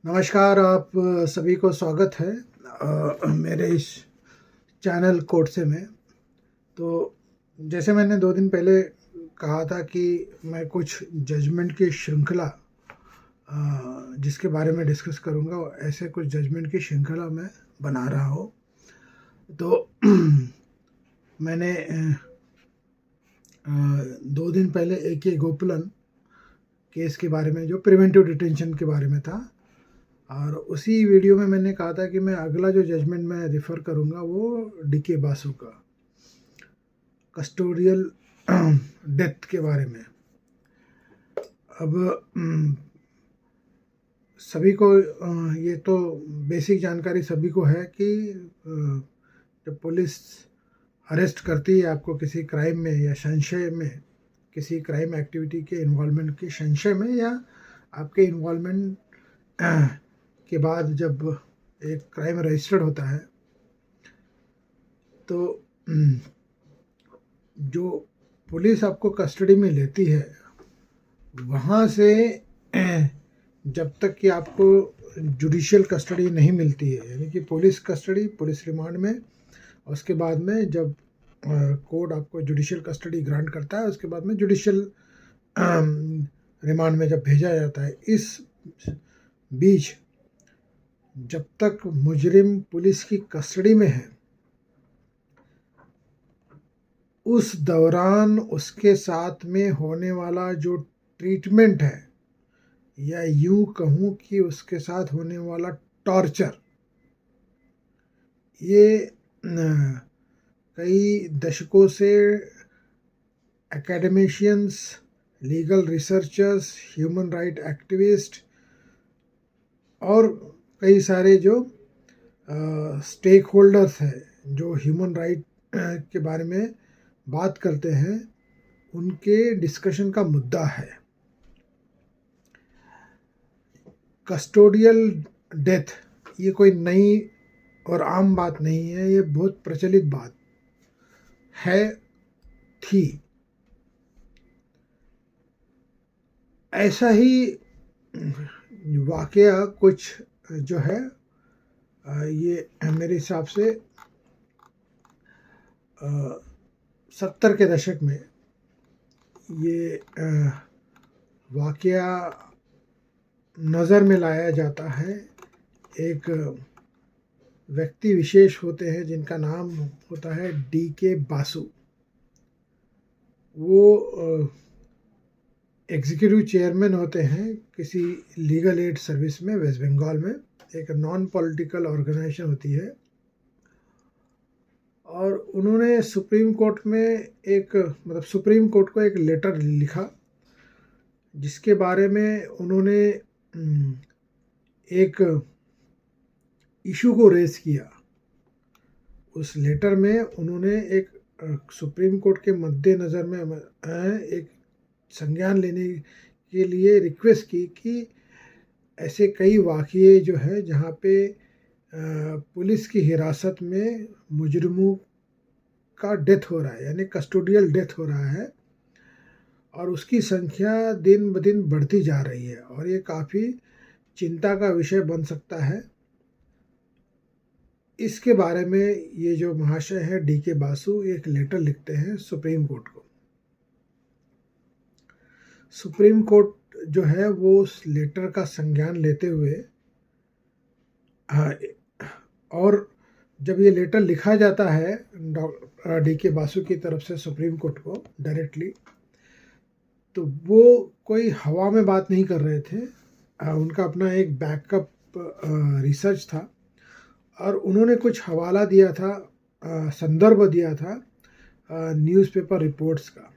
नमस्कार। आप सभी को स्वागत है मेरे इस चैनल कोर्से में। तो जैसे मैंने 2 दिन पहले कहा था कि मैं कुछ जजमेंट की श्रृंखला जिसके बारे में डिस्कस करूंगा, ऐसे कुछ जजमेंट की श्रृंखला मैं बना रहा हूँ। तो मैंने 2 दिन पहले AK गोपलन केस के बारे में, जो प्रिवेंटिव डिटेंशन के बारे में था, और उसी वीडियो में मैंने कहा था कि मैं अगला जो जजमेंट मैं रिफ़र करूंगा वो DK बासु का कस्टोडियल डेथ के बारे में। अब सभी को ये तो बेसिक जानकारी सभी को है कि जब पुलिस अरेस्ट करती है आपको किसी क्राइम में या संशय में, किसी क्राइम एक्टिविटी के इन्वॉल्वमेंट के संशय में, या आपके इन्वॉल्वमेंट के बाद जब एक क्राइम रजिस्टर्ड होता है, तो जो पुलिस आपको कस्टडी में लेती है, वहाँ से जब तक कि आपको जुडिशियल कस्टडी नहीं मिलती है, यानी कि पुलिस कस्टडी, पुलिस रिमांड में, उसके बाद में जब कोर्ट आपको जुडिशियल कस्टडी ग्रांट करता है, उसके बाद में जुडिशियल रिमांड में जब भेजा जाता है, इस बीच जब तक मुजरिम पुलिस की कस्टडी में है, उस दौरान उसके साथ में होने वाला जो ट्रीटमेंट है, या यूं कहूँ कि उसके साथ होने वाला टॉर्चर, ये कई दशकों से academicians, legal researchers, human right activist और कई सारे जो स्टेक होल्डर्स हैं जो ह्यूमन राइट के बारे में बात करते हैं, उनके डिस्कशन का मुद्दा है। कस्टोडियल डेथ ये कोई नई और आम बात नहीं है, ये बहुत प्रचलित बात है, थी। ऐसा ही वाकया कुछ जो है, ये मेरे हिसाब से 70 के दशक में ये वाकया नज़र में लाया जाता है। एक व्यक्ति विशेष होते हैं जिनका नाम होता है DK बासु। वो एग्जीक्यूटिव चेयरमैन होते हैं किसी लीगल एड सर्विस में, वेस्ट बंगाल में। एक नॉन पॉलिटिकल ऑर्गेनाइजेशन होती है, और उन्होंने सुप्रीम कोर्ट में सुप्रीम कोर्ट को एक लेटर लिखा, जिसके बारे में उन्होंने एक इशू को रेज किया। उस लेटर में उन्होंने एक सुप्रीम कोर्ट के मद्देनज़र में एक संज्ञान लेने के लिए रिक्वेस्ट की कि ऐसे कई वाक़ये जो है जहाँ पे पुलिस की हिरासत में मुजरिमों का डेथ हो रहा है, यानी कस्टोडियल डेथ हो रहा है, और उसकी संख्या दिन ब दिन बढ़ती जा रही है, और ये काफ़ी चिंता का विषय बन सकता है। इसके बारे में ये जो महाशय है DK बासु एक लेटर लिखते हैं सुप्रीम कोर्ट को। सुप्रीम कोर्ट जो है वो उस लेटर का संज्ञान लेते हुए, और जब ये लेटर लिखा जाता है DK बासु की तरफ से सुप्रीम कोर्ट को डायरेक्टली, तो वो कोई हवा में बात नहीं कर रहे थे। उनका अपना एक बैकअप रिसर्च था, और उन्होंने कुछ हवाला दिया था, संदर्भ दिया था न्यूज़पेपर रिपोर्ट्स का।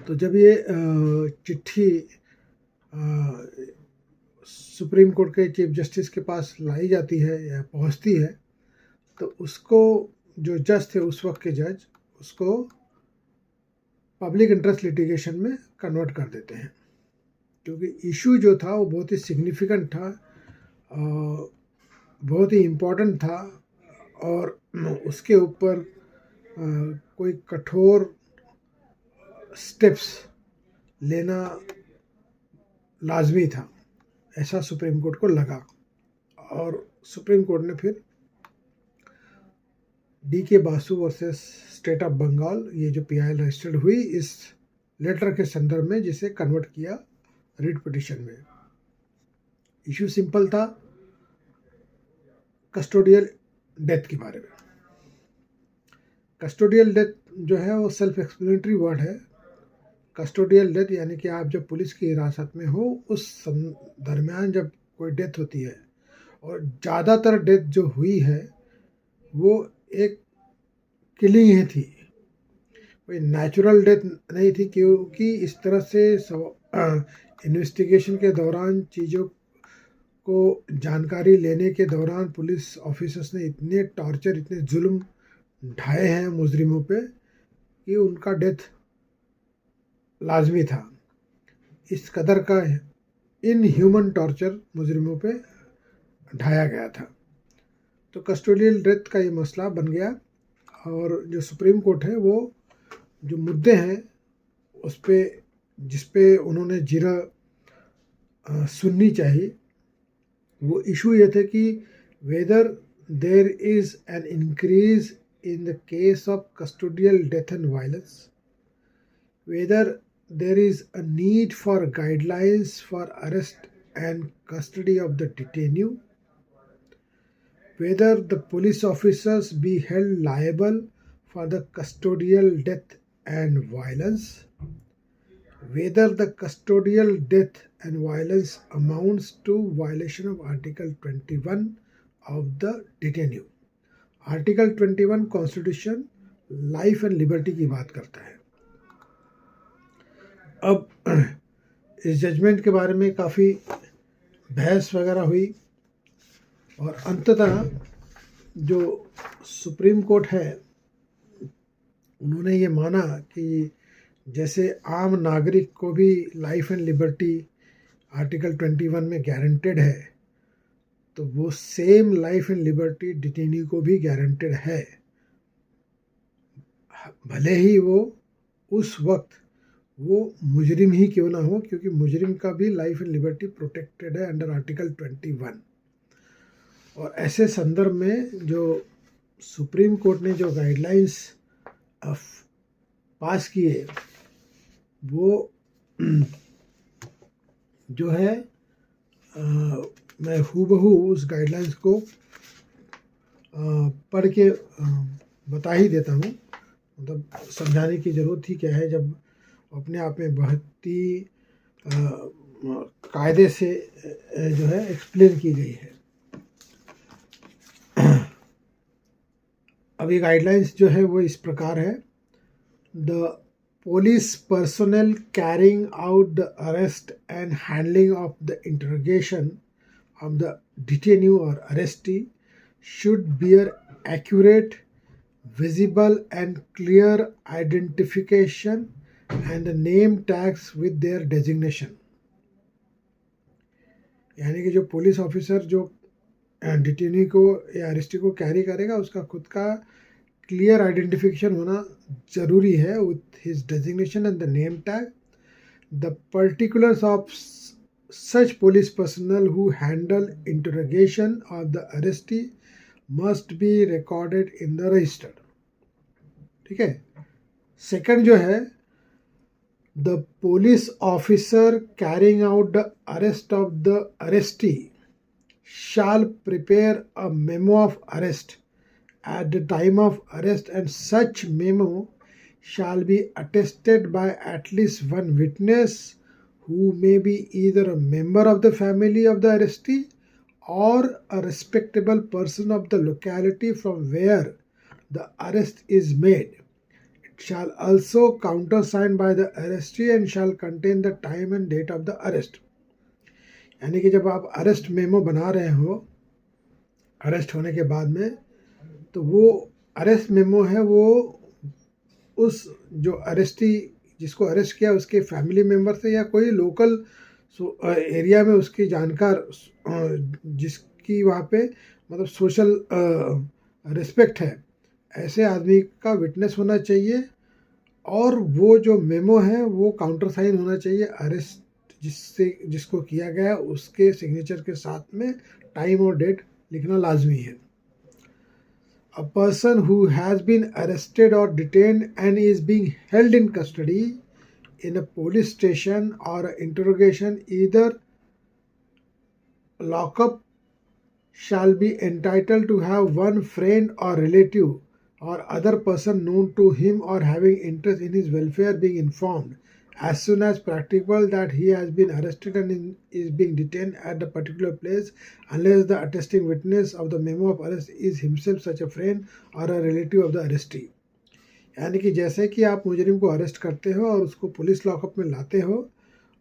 तो जब ये चिट्ठी सुप्रीम कोर्ट के चीफ जस्टिस के पास लाई जाती है या पहुंचती है, तो उसको जो जज थे उस वक्त के जज, उसको पब्लिक इंटरेस्ट लिटिगेशन में कन्वर्ट कर देते हैं, क्योंकि इशू जो था वो बहुत ही सिग्निफिकेंट था, बहुत ही इम्पोर्टेंट था, और उसके ऊपर कोई कठोर स्टेप्स लेना लाजमी था। ऐसा सुप्रीम कोर्ट को लगा। और सुप्रीम कोर्ट ने फिर DK Basu versus state of Bengal, ये जो PIL रजिस्टर्ड हुई इस लेटर के संदर्भ में, जिसे कन्वर्ट किया रिट पिटिशन में। इशू सिंपल था, कस्टोडियल डेथ के बारे में। कस्टोडियल डेथ जो है वो सेल्फ एक्सप्लेनेटरी वर्ड है। कस्टोडियल डेथ यानी कि आप जब पुलिस की हिरासत में हो उस दरमियान जब कोई डेथ होती है, और ज़्यादातर डेथ जो हुई है वो एक किलिंग ही थी, कोई नेचुरल डेथ नहीं थी, क्योंकि इस तरह से इन्वेस्टिगेशन के दौरान चीज़ों को जानकारी लेने के दौरान पुलिस ऑफिसर्स ने इतने टॉर्चर, इतने जुल्म ढाए हैं मुजरिमों पे कि उनका डेथ लाजमी था। इस कदर का इनह्यूमन टॉर्चर मुजरिमों पे ढाया गया था। तो कस्टोडियल डेथ का ये मसला बन गया, और जो सुप्रीम कोर्ट है वो जो मुद्दे हैं उस पे, जिस पे उन्होंने जीरा सुननी चाहिए, वो इशू ये थे कि whether there is an increase in the case of custodial death and violence, whether there is a need for guidelines for arrest and custody of the detainee, whether the police officers be held liable for the custodial death and violence, whether the custodial death and violence amounts to violation of Article 21 of the detainee. Article 21 constitution life and liberty की बात करता है। अब इस judgement के बारे में काफ़ी बहस वगैरह हुई, और अंततः जो सुप्रीम कोर्ट है उन्होंने ये माना कि जैसे आम नागरिक को भी लाइफ एंड लिबर्टी आर्टिकल 21 में गारंटेड है, तो वो same life and liberty detainee को भी गारंटेड है, भले ही वो उस वक्त वो मुजरिम ही क्यों ना हो, क्योंकि मुजरिम का भी लाइफ एंड लिबर्टी प्रोटेक्टेड है अंडर आर्टिकल 21। और ऐसे संदर्भ में जो सुप्रीम कोर्ट ने जो गाइडलाइंस पास किए वो जो है मैं हूबहू उस गाइडलाइंस को पढ़ के बता ही देता हूँ, मतलब समझाने की ज़रूरत ही क्या है जब अपने आप में बहुत ही कायदे से जो है एक्सप्लेन की गई है। अब ये गाइडलाइंस जो है वो इस प्रकार है। The police personnel carrying out the arrest and handling of the interrogation of the detainee or arrestee should bear accurate, visible and clear identification and the name tags with their designation. यानी कि जो police officer जो detainee को या arrested को carry करेगा उसका खुद का क्लियर आइडेंटिफिकेशन होना ज़रूरी है with his designation and the name tag. The particulars of such police personnel who handle interrogation of the arrestee must be recorded in the register. ठीक है. सेकंड जो है, the police officer carrying out the arrest of the arrestee shall prepare a memo of arrest at the time of arrest, and such memo shall be attested by at least one witness who may be either a member of the family of the arrestee or a respectable person of the locality from where the arrest is made. It shall also countersigned by the arrestee and shall contain the time and date of the arrest. यानी कि जब आप arrest memo बना रहे हो arrest होने के बाद में, तो वो अरेस्ट मेमो है वो उस जो अरेस्टी जिसको अरेस्ट किया उसके फैमिली मेम्बर से या कोई लोकल एरिया में उसकी जानकार जिसकी वहाँ पे मतलब सोशल रिस्पेक्ट है, ऐसे आदमी का विटनेस होना चाहिए. और वो जो मेमो है वो काउंटर साइन होना चाहिए अरेस्ट जिसको किया गया है उसके सिग्नेचर के साथ में टाइम और डेट लिखना लाजमी है। A person who has been arrested or detained and is being held in custody in a police station or interrogation, either lockup, shall be entitled to have one friend or relative or other person known to him or having interest in his welfare being informed as soon as practicable that he has been arrested and is being detained at the particular place, unless the attesting witness of the memo of arrest is himself such a friend or a relative of the arrestee। यानी कि जैसे कि आप मुजरिम को arrest करते हो और उसको पुलिस लॉकअप में लाते हो,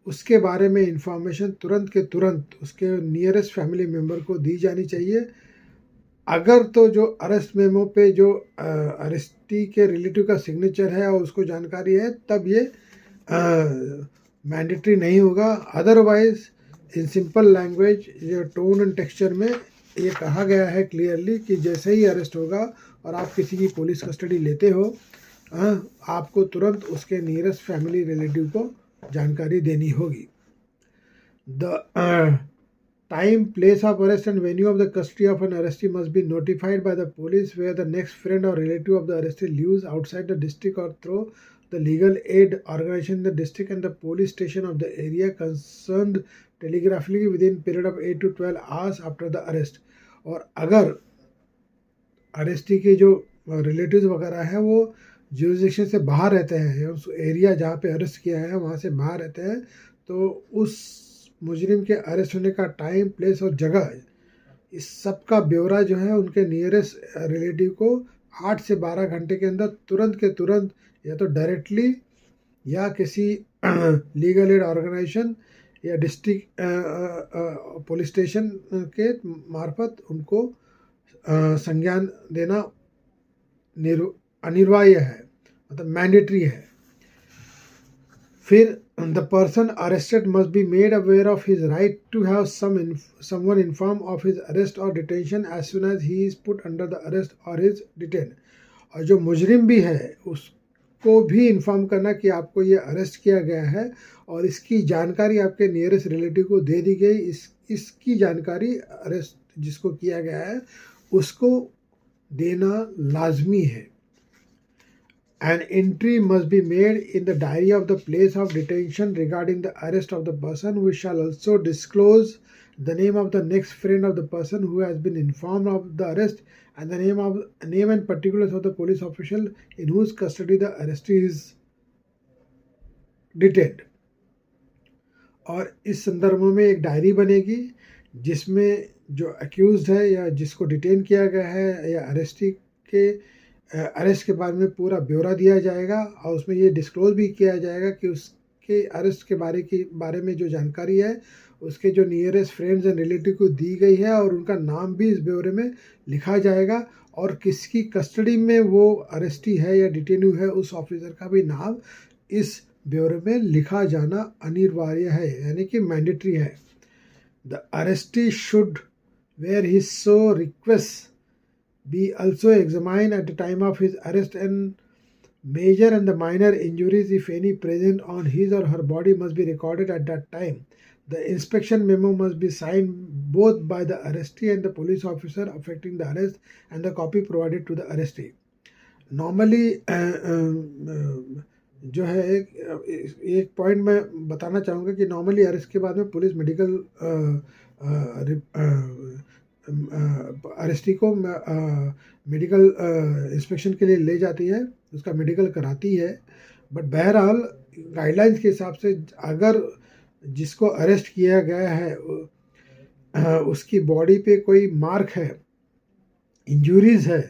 उसके बारे में इंफॉर्मेशन तुरंत के तुरंत उसके नियरेस्ट फैमिली मेम्बर को दी जानी चाहिए। अगर तो जो अरेस्ट मेमो पे जो अरेस्टी के रिलेटिव का सिग्नेचर है और उसको जानकारी है, तब ये मैंडेटरी नहीं होगा। अदरवाइज इन सिंपल लैंग्वेज ये टोन एंड टेक्सचर में ये कहा गया है क्लियरली कि जैसे ही अरेस्ट होगा और आप किसी की पुलिस कस्टडी लेते हो, आपको तुरंत उसके नियरेस्ट फैमिली रिलेटिव को जानकारी देनी होगी। The time, place of arrest and venue of the custody of an arrestee must be notified by the police where the next friend or relative of the arrestee lives outside the district or through the legal aid organization in the district and the police station of the area concerned telegraphically within period of 8 to 12 hours after the arrest। और अगर arrested के जो relatives वगैरह हैं वो jurisdiction से बाहर रहते हैं, उस एरिया जहाँ पे अरेस्ट किया है वहाँ से बाहर रहते हैं, तो उस मुजरिम के अरेस्ट होने का टाइम, प्लेस और जगह, इस सब का ब्यौरा जो है उनके नियरेस्ट रिलेटिव को 8 से 12 घंटे के अंदर तुरंत के तुरंत या तो डायरेक्टली या किसी लीगल एड ऑर्गेनाइजेशन या डिस्ट्रिक्ट पुलिस स्टेशन के मार्फत उनको संज्ञान देना अनिवार्य है, मतलब मैंडेटरी है। फिर the person arrested must be made aware of his right to have someone inform of his arrest or detention as soon as he is put under the arrest or is detained। और जो मुजरिम भी है उसको भी inform करना कि आपको ये अरेस्ट किया गया है और इसकी जानकारी आपके नियरेस्ट रिलेटिव को दे दी गई। इसकी जानकारी अरेस्ट जिसको किया गया है उसको देना लाजमी है। An entry must be made in the diary of the place of detention regarding the arrest of the person, which shall also disclose the name of the next friend of the person who has been informed of the arrest and the name and particulars of the police official in whose custody the arrestee is detained। और इस संदर्भ में एक diary बनेगी जिसमें जो accused है या जिसको डिटेन किया गया है या अरेस्टी के अरेस्ट के बाद में पूरा ब्यौरा दिया जाएगा और उसमें ये डिस्क्लोज भी किया जाएगा कि उसके अरेस्ट के बारे में जो जानकारी है उसके जो नियरेस्ट फ्रेंड्स एंड रिलेटिव को दी गई है और उनका नाम भी इस ब्यौरे में लिखा जाएगा और किसकी कस्टडी में वो अरेस्टी है या डिटेन्यू है उस ऑफिसर का भी नाम इस ब्यौरे में लिखा जाना अनिवार्य है, यानी कि मैंडेटरी है। The arrestee should where he so request be also examined at the time of his arrest, and major and the minor injuries, if any, present on his or her body must be recorded at that time। The inspection memo must be signed both by the arrestee and the police officer affecting the arrest and the copy provided to the arrestee। Normally जो है एक point मैं बताना चाहूँगा कि normally arrest के बाद में पुलिस मेडिकल अरेस्टी को मेडिकल इंस्पेक्शन के लिए ले जाती है, उसका मेडिकल कराती है। बट बहरहाल गाइडलाइंस के हिसाब से अगर जिसको अरेस्ट किया गया है उसकी बॉडी पे कोई मार्क है, इंजरीज है,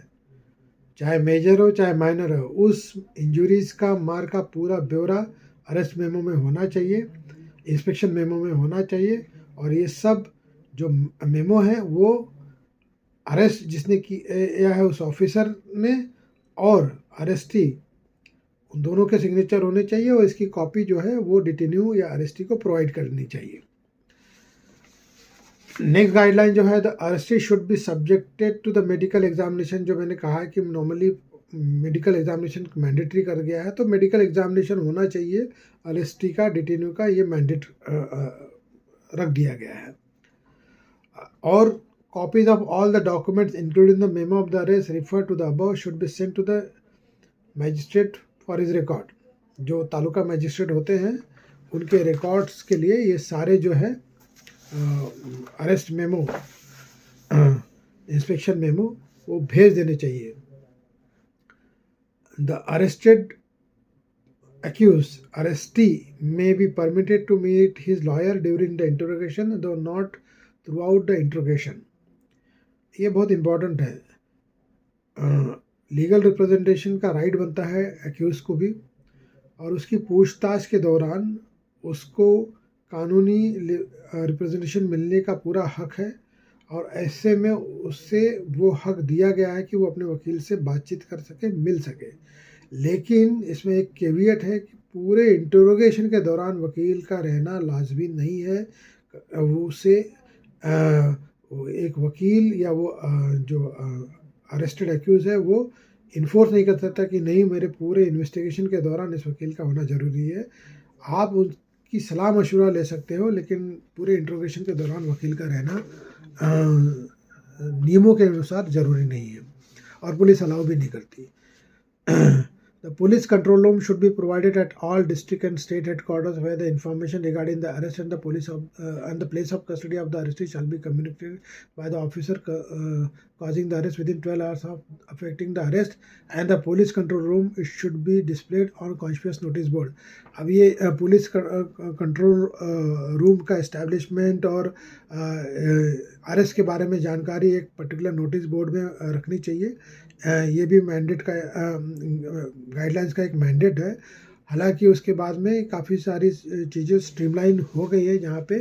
चाहे मेजर हो चाहे माइनर हो, उस इंजरीज का मार्क का पूरा ब्यौरा अरेस्ट मेमो में होना चाहिए, इंस्पेक्शन मेमो में होना चाहिए। और ये सब जो मेमो है वो अरेस्ट जिसने किया है उस ऑफिसर ने और अरेस्टी उन दोनों के सिग्नेचर होने चाहिए और इसकी कॉपी जो है वो डिटेन्यू या अरेस्टी को प्रोवाइड करनी चाहिए। नेक्स्ट गाइडलाइन जो है, the arrestee should be subjected to the medical examination. जो मैंने कहा है कि नॉर्मली मेडिकल एग्जामिनेशन मैंडेटरी कर गया है, तो मेडिकल एग्जामिनेशन होना चाहिए अरेस्टी का, डिटेन्यू का, ये मैंडेट रख दिया गया है। और copies of all the documents including the memo of the arrest referred to the above should be sent to the magistrate for his record। जो तालुका मैजिस्ट्रेट होते हैं उनके रिकॉर्ड्स के लिए ये सारे जो है अरेस्ट मेमो, इंस्पेक्शन मेमो वो भेज देने चाहिए। The arrested accused arrestee may be permitted to meet his lawyer during the interrogation though not throughout the interrogation। ये बहुत इम्पॉर्टेंट है। लीगल रिप्रेजेंटेशन का राइट बनता है एक्यूज को भी, और उसकी पूछताछ के दौरान उसको कानूनी रिप्रेजेंटेशन मिलने का पूरा हक है, और ऐसे में उससे वो हक दिया गया है कि वो अपने वकील से बातचीत कर सके, मिल सके। लेकिन इसमें एक केवियट है कि पूरे इंटरोगेशन के दौरान वकील का रहना लाजमी नहीं है। वो उसे एक वकील या वो जो अरेस्टेड एक्यूज है वो इन्फोर्स नहीं कर सकता कि नहीं, मेरे पूरे इन्वेस्टिगेशन के दौरान इस वकील का होना ज़रूरी है। आप उनकी सलाह मशवरा ले सकते हो, लेकिन पूरे इंटरोगेशन के दौरान वकील का रहना नियमों के अनुसार ज़रूरी नहीं है, और पुलिस अलाउ भी नहीं करती। The police control room should be provided at all district and state headquarters where the information regarding the arrest and the place of custody of the arrestee shall be communicated by the officer causing the arrest within 12 hours of effecting the arrest, and the police control room should be displayed on conspicuous notice board। अब ये police control room का establishment और arrest के बारे में जानकारी एक particular notice board में रखनी चाहिए। ये भी मैंडेट का गाइडलाइंस का एक मैंडेट है। हालांकि उसके बाद में काफ़ी सारी चीज़ें स्ट्रीमलाइन हो गई है, जहाँ पे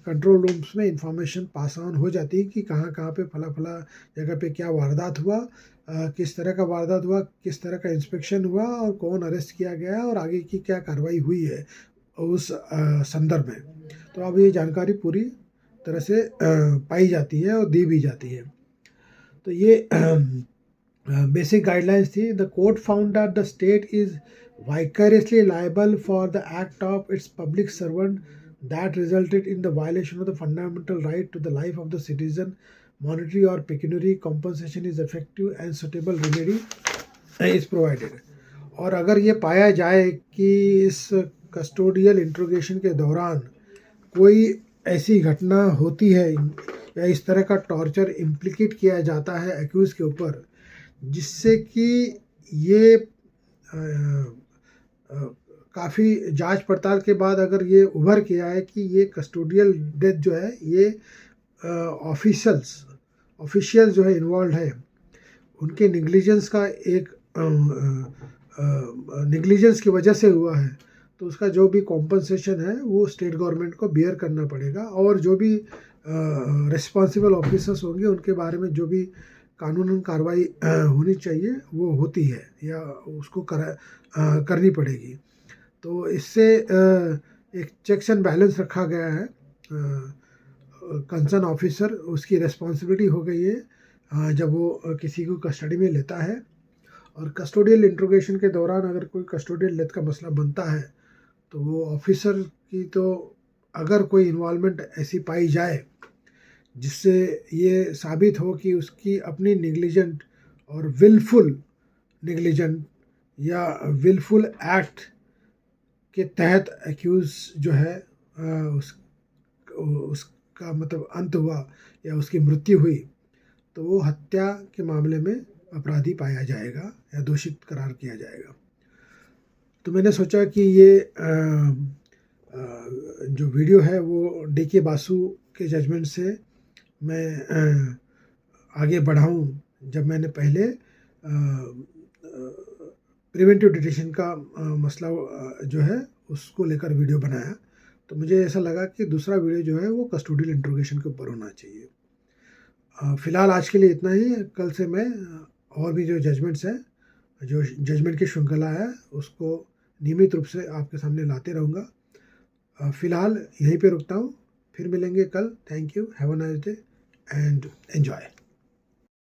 कंट्रोल रूम्स में इंफॉर्मेशन पास ऑन हो जाती है कि कहाँ कहाँ पे फला फला जगह पे क्या वारदात हुआ, किस तरह का वारदात हुआ, किस तरह का इंस्पेक्शन हुआ, और कौन अरेस्ट किया गया है, और आगे की क्या कार्रवाई हुई है उस संदर्भ में। तो अब ये जानकारी पूरी तरह से पाई जाती है और दी भी जाती है। तो ये बेसिक गाइडलाइंस थी। The court found that the state is vicariously liable for the act of its public servant that resulted in the violation of the fundamental right to the life of the citizen. Monetary or pecuniary compensation is effective and suitable remedy is provided। और अगर ये पाया जाए कि इस custodial interrogation के दौरान कोई ऐसी घटना होती है या इस तरह का टॉर्चर इम्प्लीकेट किया जाता है एक्यूज़ के ऊपर, जिससे कि ये काफ़ी जांच पड़ताल के बाद अगर ये उभर के आए कि ये कस्टोडियल डेथ जो है ये ऑफिशियल जो है इन्वॉल्व है, उनके निग्लिजेंस का एक निग्लिजेंस की वजह से हुआ है, तो उसका जो भी कॉम्पनसेशन है वो स्टेट गवर्नमेंट को बियर करना पड़ेगा। और जो भी रिस्पॉन्सिबल ऑफिसर्स होंगे उनके बारे में जो भी कानूनन कार्रवाई होनी चाहिए वो होती है या उसको करनी पड़ेगी। तो इससे एक चेक्स एंड बैलेंस रखा गया है। कंसर्न ऑफिसर उसकी रिस्पॉन्सिबिलिटी हो गई है जब वो किसी को कस्टडी में लेता है। और कस्टोडियल इंट्रोगेशन के दौरान अगर कोई कस्टोडियल डेथ का मसला बनता है तो वो ऑफिसर की, तो अगर कोई इन्वॉल्वमेंट ऐसी पाई जाए जिससे ये साबित हो कि उसकी अपनी निग्लिजेंट और विलफुल निग्लिजेंट या विलफुल एक्ट के तहत एक्यूज़ जो है उसका मतलब अंत हुआ या उसकी मृत्यु हुई, तो वो हत्या के मामले में अपराधी पाया जाएगा या दोषित करार किया जाएगा। तो मैंने सोचा कि ये जो वीडियो है वो डी.के. बासु के जजमेंट से मैं आगे बढ़ाऊं। जब मैंने पहले प्रिवेंटिव डिटेंशन का मसला जो है उसको लेकर वीडियो बनाया, तो मुझे ऐसा लगा कि दूसरा वीडियो जो है वो कस्टोडियल इंट्रोगेशन के ऊपर होना चाहिए। फ़िलहाल आज के लिए इतना ही। कल से मैं और भी जो जजमेंट्स हैं, जो जजमेंट की श्रृंखला है, उसको नियमित रूप से आपके सामने लाते रहूँगा। फ़िलहाल यहीं पे रुकता हूँ, फिर मिलेंगे कल। Thank you, have a nice day and enjoy.